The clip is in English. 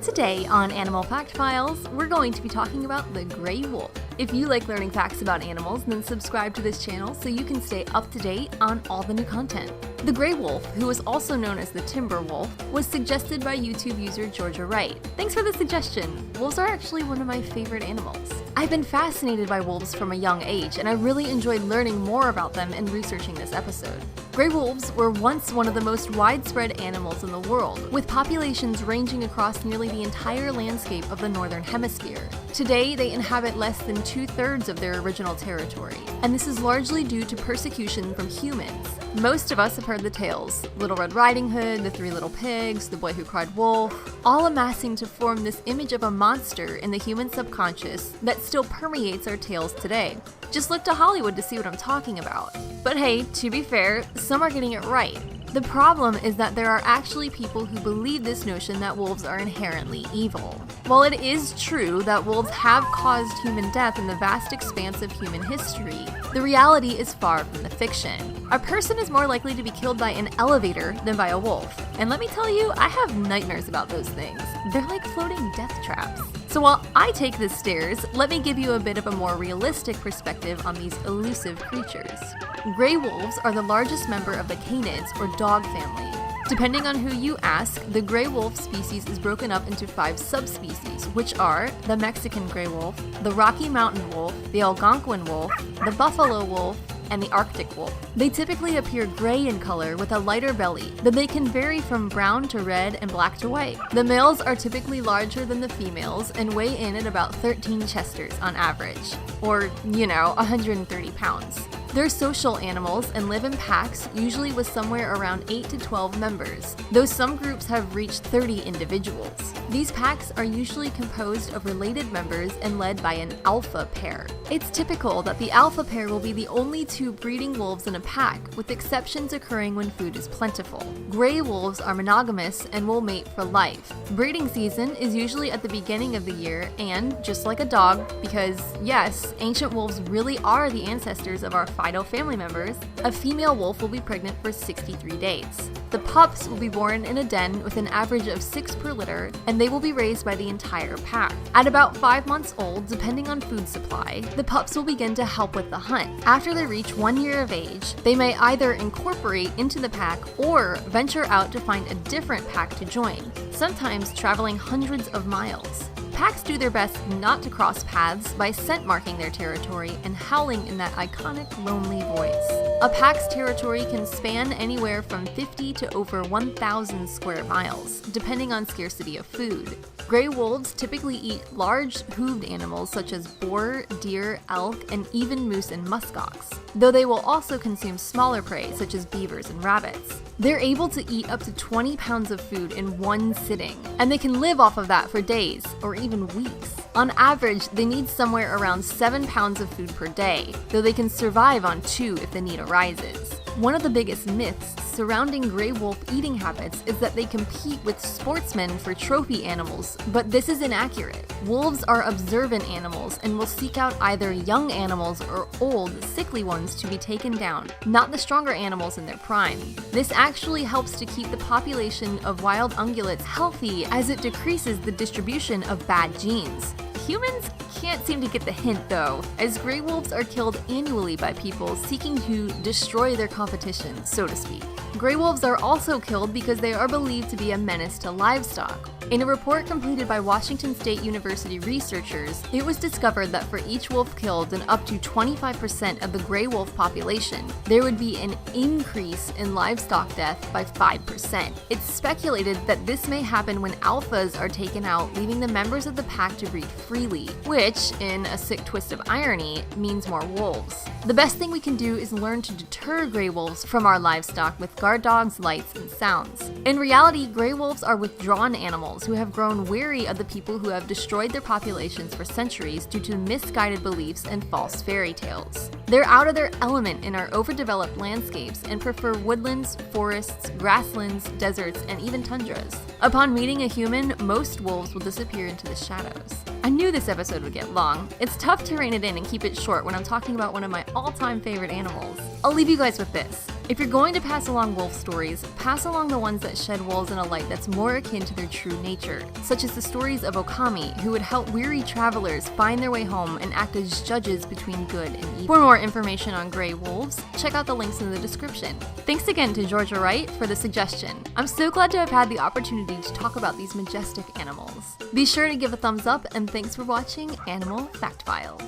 Today on Animal Fact Files, we're going to be talking about the gray wolf. If you like learning facts about animals, then subscribe to this channel so you can stay up to date on all the new content. The gray wolf, who is also known as the timber wolf, was suggested by YouTube user Georgia Wright. Thanks for the suggestion. Wolves are actually one of my favorite animals. I've been fascinated by wolves from a young age, and I really enjoyed learning more about them and researching this episode. Gray wolves were once one of the most widespread animals in the world, with populations ranging across nearly the entire landscape of the northern hemisphere. Today, they inhabit less than 2/3 of their original territory, and this is largely due to persecution from humans. Most of us have heard the tales: Little Red Riding Hood, the Three Little Pigs, the Boy Who Cried Wolf, all amassing to form this image of a monster in the human subconscious that still permeates our tales today. Just look to Hollywood to see what I'm talking about. But hey, to be fair, some are getting it right. The problem is that there are actually people who believe this notion that wolves are inherently evil. While it is true that wolves have caused human death in the vast expanse of human history, the reality is far from the fiction. A person is more likely to be killed by an elevator than by a wolf. And let me tell you, I have nightmares about those things. They're like floating death traps. So while I take the stairs, let me give you a bit of a more realistic perspective on these elusive creatures. Gray wolves are the largest member of the canids, or dog family. Depending on who you ask, the gray wolf species is broken up into 5 subspecies, which are the Mexican gray wolf, the Rocky Mountain wolf, the Algonquin wolf, the buffalo wolf, and the Arctic wolf. They typically appear gray in color with a lighter belly, though they can vary from brown to red and black to white. The males are typically larger than the females and weigh in at about 13 chesters on average, or, 130 pounds. They're social animals and live in packs, usually with somewhere around 8 to 12 members, though some groups have reached 30 individuals. These packs are usually composed of related members and led by an alpha pair. It's typical that the alpha pair will be the only 2 breeding wolves in a pack, with exceptions occurring when food is plentiful. Gray wolves are monogamous and will mate for life. Breeding season is usually at the beginning of the year, and just like a dog, because yes, ancient wolves really are the ancestors of our Fido family members, a female wolf will be pregnant for 63 days. The pups will be born in a den with an average of 6 per litter, and they will be raised by the entire pack. At about 5 months old, depending on food supply, the pups will begin to help with the hunt. After they reach 1 year of age, they may either incorporate into the pack or venture out to find a different pack to join, sometimes traveling hundreds of miles. Packs do their best not to cross paths by scent marking their territory and howling in that iconic lonely voice. A pack's territory can span anywhere from 50 to over 1,000 square miles, depending on scarcity of food. Gray wolves typically eat large hooved animals such as boar, deer, elk, and even moose and muskox, though they will also consume smaller prey such as beavers and rabbits. They're able to eat up to 20 pounds of food in one sitting, and they can live off of that for days or even weeks. On average, they need somewhere around 7 pounds of food per day, though they can survive on 2 if the need arises. One of the biggest myths surrounding gray wolf eating habits is that they compete with sportsmen for trophy animals, but this is inaccurate. Wolves are observant animals and will seek out either young animals or old, sickly ones to be taken down, not the stronger animals in their prime. This actually helps to keep the population of wild ungulates healthy, as it decreases the distribution of bad genes. Humans can't seem to get the hint though, as gray wolves are killed annually by people seeking to destroy their competition, so to speak. Gray wolves are also killed because they are believed to be a menace to livestock. In a report completed by Washington State University researchers, it was discovered that for each wolf killed in up to 25% of the gray wolf population, there would be an increase in livestock death by 5%. It's speculated that this may happen when alphas are taken out, leaving the members of the pack to breed freely, which, in a sick twist of irony, means more wolves. The best thing we can do is learn to deter gray wolves from our livestock with guard dogs, lights, and sounds. In reality, gray wolves are withdrawn animals who have grown weary of the people who have destroyed their populations for centuries due to misguided beliefs and false fairy tales. They're out of their element in our overdeveloped landscapes and prefer woodlands, forests, grasslands, deserts, and even tundras. Upon meeting a human, most wolves will disappear into the shadows. I knew this episode would get long. It's tough to rein it in and keep it short when I'm talking about one of my all-time favorite animals. I'll leave you guys with this. If you're going to pass along wolf stories, pass along the ones that shed wolves in a light that's more akin to their true nature, such as the stories of Okami, who would help weary travelers find their way home and act as judges between good and evil. For more information on gray wolves, check out the links in the description. Thanks again to Georgia Wright for the suggestion. I'm so glad to have had the opportunity to talk about these majestic animals. Be sure to give a thumbs up, and thanks for watching Animal Fact Files.